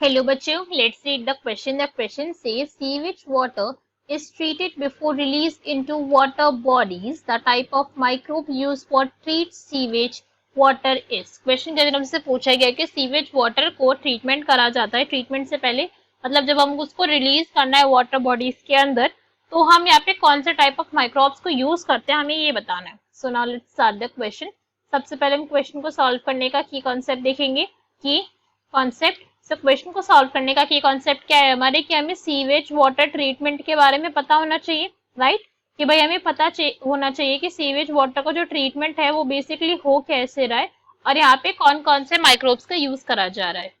Hello बच्चों, let's read the question. The question says sewage water is treated before released into water bodies. The type of microbe used for treat sewage water is. Question के तरफ से पूछा गया कि sewage water को treatment करा जाता है, ट्रीटमेंट से पहले मतलब जब हम उसको रिलीज करना है वाटर बॉडीज के अंदर, तो हम यहाँ पे कौन से टाइप ऑफ माइक्रोब्स को यूज करते हैं, हमें ये बताना है. So now let's start the question. सबसे पहले हम क्वेश्चन को सॉल्व करने का की कॉन्सेप्ट देखेंगे. की कॉन्सेप्ट क्वेश्चन को सॉल्व करने का की कॉन्सेप्ट क्या है हमारे, कि हमें सीवेज वाटर ट्रीटमेंट के बारे में पता होना चाहिए, राइट. कि भाई हमें पता होना चाहिए कि सीवेज वाटर का जो ट्रीटमेंट है वो बेसिकली हो कैसे रहा है और यहाँ पे कौन कौन से माइक्रोब्स का यूज करा जा रहा है.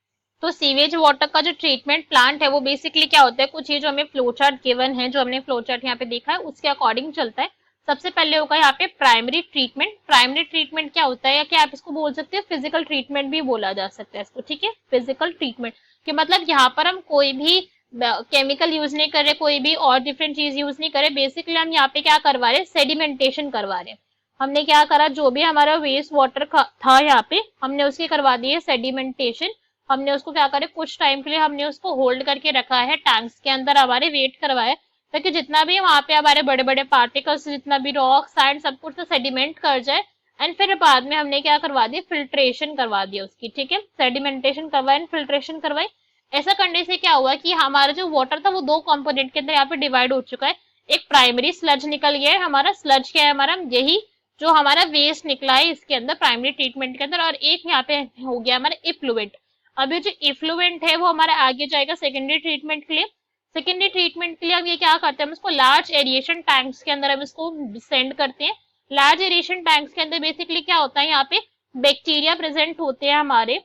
तो सीवेज वाटर का जो ट्रीटमेंट प्लांट है वो बेसिकली क्या होता है, कुछ ये जो हमें फ्लो चार्ट गिवन है, जो हमने फ्लो चार्ट यहाँ पे देखा है उसके अकॉर्डिंग चलता है. सबसे पहले होगा यहाँ पे प्राइमरी ट्रीटमेंट. प्राइमरी ट्रीटमेंट क्या होता है, या क्या आप इसको बोल सकते हैं फिजिकल ट्रीटमेंट भी बोला जा सकता है इसको, ठीक है. फिजिकल ट्रीटमेंट कि मतलब यहाँ पर हम कोई भी केमिकल यूज नहीं कर रहे, कोई भी और डिफरेंट चीज यूज नहीं कर रहे. बेसिकली हम यहाँ पे क्या करवा रहे हैं, सेडिमेंटेशन करवा रहे हैं. हमने क्या करा, जो भी हमारा वेस्ट वाटर था यहाँ पे हमने उसकी करवा दी है सेडिमेंटेशन. हमने उसको क्या करे, कुछ टाइम के लिए हमने उसको होल्ड करके रखा है टैंक्स के अंदर, हमारे वेट करवाया ताकि जितना भी वहां पे हमारे बड़े बड़े पार्टिकल्स, जितना भी रॉक सैंड सब कुछ तो सेडिमेंट कर जाए. एंड फिर बाद में हमने क्या करवा दिया, फिल्ट्रेशन करवा दिया उसकी, ठीक है. सेडिमेंटेशन करवाई एंड फिल्ट्रेशन करवाई. ऐसा करने से क्या हुआ कि हमारा जो वाटर था वो दो कंपोनेंट के अंदर यहाँ पे डिवाइड हो चुका है. एक प्राइमरी स्लज निकल गया है हमारा. स्लज क्या है हमारा, यही जो हमारा वेस्ट निकला है इसके अंदर प्राइमरी ट्रीटमेंट के अंदर. और एक यहाँ पे हो गया हमारा इफ्लुएंट. अब ये जो इफ्लुएंट है वो हमारा आगे जाएगा सेकेंडरी ट्रीटमेंट के लिए. सेकेंडरी ट्रीटमेंट के लिए हम ये क्या करते हैं, हम इसको लार्ज एरिएशन टैंक्स के अंदर हम इसको सेंड करते हैं. लार्ज एरिएशन टैंक्स के अंदर बेसिकली क्या होता है, यहाँ पे बैक्टीरिया प्रेजेंट होते हैं हमारे.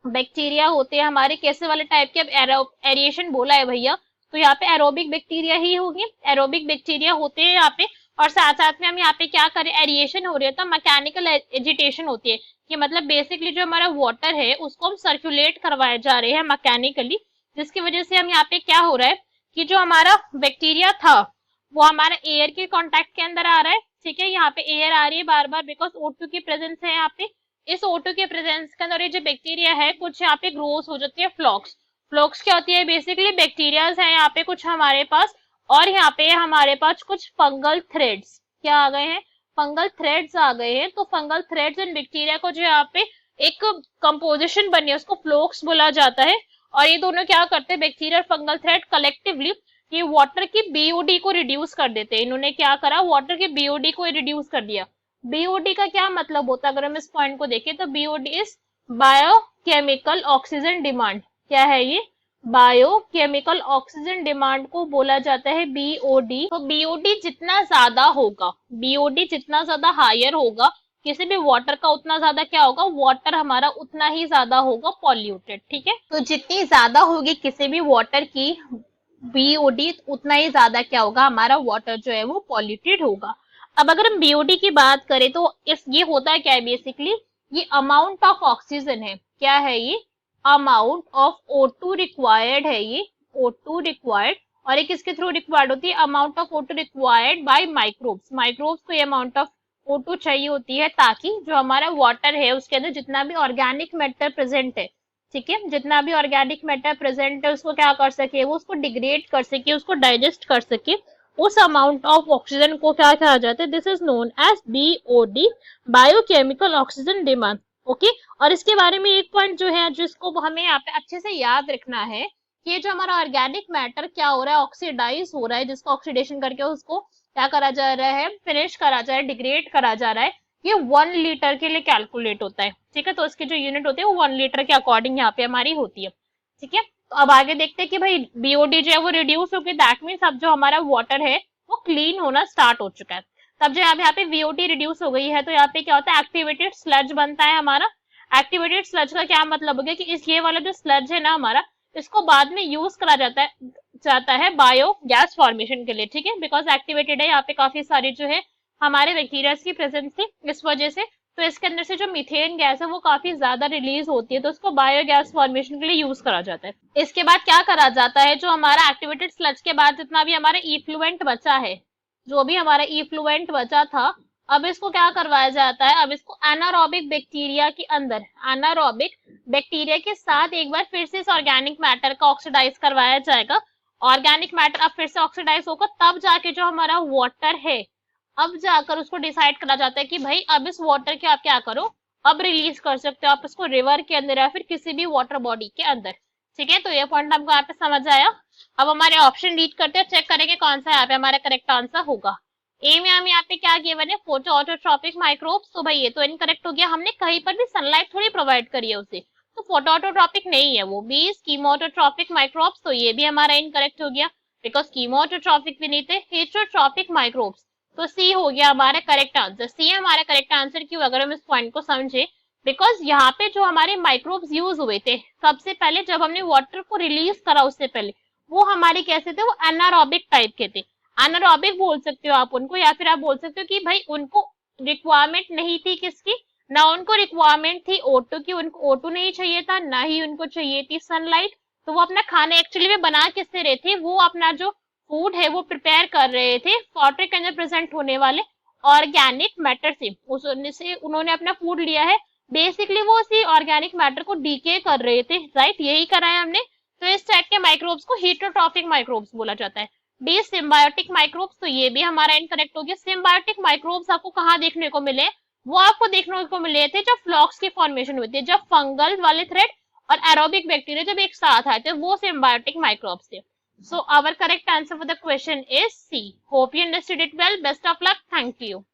बैक्टीरिया होते हैं हमारे कैसे वाले टाइप के, अब एरिएशन बोला है भैया तो यहाँ पे एरोबिक बैक्टीरिया ही होगी. एरोबिक बैक्टीरिया होते हैं यहाँ पे. और साथ साथ में हम यहाँ पे क्या करें, एरिएशन हो रही है तो मैकेनिकल एजिटेशन होती है. कि मतलब बेसिकली जो हमारा वाटर है उसको हम सर्कुलेट करवाए जा रहे हैं मैकेनिकली, जिसकी वजह से हम यहाँ पे क्या हो रहा है कि जो हमारा बैक्टीरिया था वो हमारा एयर के कांटेक्ट के अंदर आ रहा है, ठीक है. यहाँ पे एयर आ रही है बार बार बिकॉज O2 की प्रेजेंस है यहाँ पे. इस O2 के प्रेजेंस के अंदर ये जो बैक्टीरिया है कुछ यहाँ पे ग्रोथ हो जाती है फ्लॉक्स. फ्लॉक्स क्या होती है, बेसिकली बैक्टीरियाज है यहाँ पे कुछ हमारे पास. और यहाँ पे हमारे पास कुछ फंगल थ्रेड्स क्या आ गए हैं, फंगल थ्रेड्स आ गए हैं. तो फंगल थ्रेड्स एंड बैक्टीरिया को जो यहाँ पे एक कंपोजिशन बनी है उसको फ्लोक्स बोला जाता है. और ये दोनों क्या करते हैं, बैक्टीरिया और फंगल थ्रेड कलेक्टिवली ये वाटर की बीओडी को रिड्यूस कर देते हैं. इन्होंने क्या करा, वाटर की बीओडी को रिड्यूस कर दिया. बीओडी का क्या मतलब होता है, अगर हम इस पॉइंट को देखें तो BOD is biochemical oxygen demand. क्या है ये, बायोकेमिकल ऑक्सीजन डिमांड को बोला जाता है बीओडी. तो बीओडी जितना ज्यादा होगा, बीओडी जितना ज्यादा हायर होगा किसी भी वाटर का, उतना ज्यादा क्या होगा, वाटर हमारा उतना ही ज्यादा होगा पॉल्यूटेड, ठीक है. तो जितनी ज्यादा होगी किसी भी वाटर की बीओडी उतना ही ज्यादा क्या होगा, हमारा वाटर जो है वो पॉल्यूटेड होगा. अब अगर हम बीओडी की बात करें तो इस ये होता है क्या है, बेसिकली ये अमाउंट ऑफ ऑक्सीजन है. क्या है ये, अमाउंट ऑफ O2 रिक्वायर्ड है ये, O2 रिक्वायर्ड. और ये किसके थ्रू रिक्वायर्ड होती है, amount of O2 required by microbes. Microbes को ये अमाउंट ऑफ O2 चाहिए होती है ताकि जो हमारा वाटर है उसके अंदर जितना भी ऑर्गेनिक मैटर प्रेजेंट है, ठीक है, जितना भी ऑर्गेनिक मैटर प्रेजेंट है उसको क्या कर सके, वो उसको डिग्रेड कर सके, उसको डाइजेस्ट कर सके. उस अमाउंट ऑफ ऑक्सीजन को क्या कहा जाता है, this is known as BOD, biochemical oxygen demand. Okay. और इसके बारे में एक पॉइंट जो है जिसको हमें यहाँ पे अच्छे से याद रखना है कि ये जो हमारा ऑर्गेनिक मैटर क्या हो रहा है, ऑक्सीडाइज हो रहा है, जिसको ऑक्सीडेशन करके उसको क्या करा जा रहा है, फिनिश करा जा रहा है, डिग्रेड करा जा रहा है. ये 1 लीटर के लिए कैलकुलेट होता है, ठीक है. तो इसकी जो यूनिट होती है वो 1 लीटर के अकॉर्डिंग यहाँ पे हमारी होती है, ठीक है. तो अब आगे देखते हैं कि भाई बीओडी जो है वो रिड्यूस होकर, दैट मीन्स अब जो हमारा वाटर है वो क्लीन होना स्टार्ट हो चुका है. तब जो यहाँ पे बीओडी रिड्यूस हो गई है तो यहाँ पे क्या होता है, एक्टिवेटेड स्लज बनता है हमारा. एक्टिवेटेड स्लज का क्या मतलब हो गया कि इस ये वाला जो स्लज है ना हमारा, इसको बाद में यूज करा जाता है बायो गैस फॉर्मेशन के लिए, ठीक है. बिकॉज एक्टिवेटेड है यहाँ पे काफी सारी जो है हमारे बैक्टीरिया की प्रेजेंस थी, इस वजह से तो इसके अंदर से जो मीथेन गैस है वो काफी ज्यादा रिलीज होती है, तो उसको बायोगैस फॉर्मेशन के लिए यूज करा जाता है. इसके बाद क्या करा जाता है, जो हमारा एक्टिवेटेड स्लज के बाद जितना भी हमारा इफ्लुएंट बचा है, जो भी हमारा इफ्लुएंट बचा था अब इसको क्या करवाया जाता है, अब इसको एनारोबिक बैक्टीरिया के अंदर, एनारोबिक बैक्टीरिया के साथ एक बार फिर से इस ऑर्गेनिक मैटर का ऑक्सीडाइज करवाया जाएगा। ऑर्गेनिक मैटर अब फिर से ऑक्सीडाइज होगा, तब जाके जो हमारा वाटर है, अब जाकर उसको डिसाइड करा जाता है कि भाई अब इस वाटर के आप क्या करो, अब रिलीज कर सकते हो आप इसको रिवर के अंदर या फिर किसी भी वाटर बॉडी के अंदर। ठीक है, तो ये पॉइंट हमको यहाँ पे समझ आया। अब हमारे ऑप्शन रीड करते हैं, चेक करेंगे कौन सा यहाँ पे हमारा करेक्ट आंसर होगा। ए में हम यहाँ पे क्या गिवन है, फोटो ऑटोट्रॉपिक माइक्रोब्स, तो भाई ये तो इनकरेक्ट हो गया, हमने कहीं पर भी सनलाइट थोड़ी प्रोवाइड करी है उसे, तो फोटो ऑटोट्रॉपिक नहीं है वो। बी कीमोटोट्रॉपिक माइक्रोब्स, तो ये भी हमारा इनकरेक्ट हो गया, बिकॉज कीमोटोट्रॉपिक भी नहीं थे। हेटरोट्रॉपिक माइक्रोब्स, तो सी हो गया हमारा करेक्ट आंसर। सी है हमारा करेक्ट आंसर। क्यों, अगर हम इस पॉइंट को समझे, बिकॉज यहाँ पे जो हमारे माइक्रोब्स यूज हुए थे सबसे पहले जब हमने वाटर को रिलीज करा, उससे पहले वो हमारे कैसे थे, वो एनारोबिक टाइप के थे। एनारोबिक बोल सकते हो आप उनको, या फिर आप बोल सकते हो कि भाई उनको रिक्वायरमेंट नहीं थी किसकी, ना उनको रिक्वायरमेंट थी O2 की, उनको O2 नहीं चाहिए था, ना ही उनको चाहिए थी सनलाइट। तो वो अपना खाना एक्चुअली में बना किससे रहे थे, वो अपना जो फूड है वो प्रिपेयर कर रहे थे वाटर के अंदर प्रेजेंट होने वाले ऑर्गेनिक मैटर से, उससे उन्होंने अपना फूड लिया है। बेसिकली वो उसी ऑर्गेनिक मैटर को डीके कर रहे थे, राइट, यही करा है हमने। तो इस टाइप के माइक्रोब्स को हेटरोट्रॉपिक माइक्रोब्स बोला जाता है। बी सिम्बायोटिक माइक्रोब्स, तो ये भी हमारा इनकरेक्ट हो गया। सिम्बायोटिक माइक्रोब्स आपको कहाँ देखने को मिले, वो आपको देखने को मिले थे जब फ्लॉक्स की फॉर्मेशन हुई थी, जब फंगल वाले थ्रेड और एरोबिक बैक्टीरिया जब एक साथ आए थे, वो सिम्बायोटिक माइक्रोब्स थे। So our correct answer for the question is C. Hope you understood it well. Best of luck. Thank you.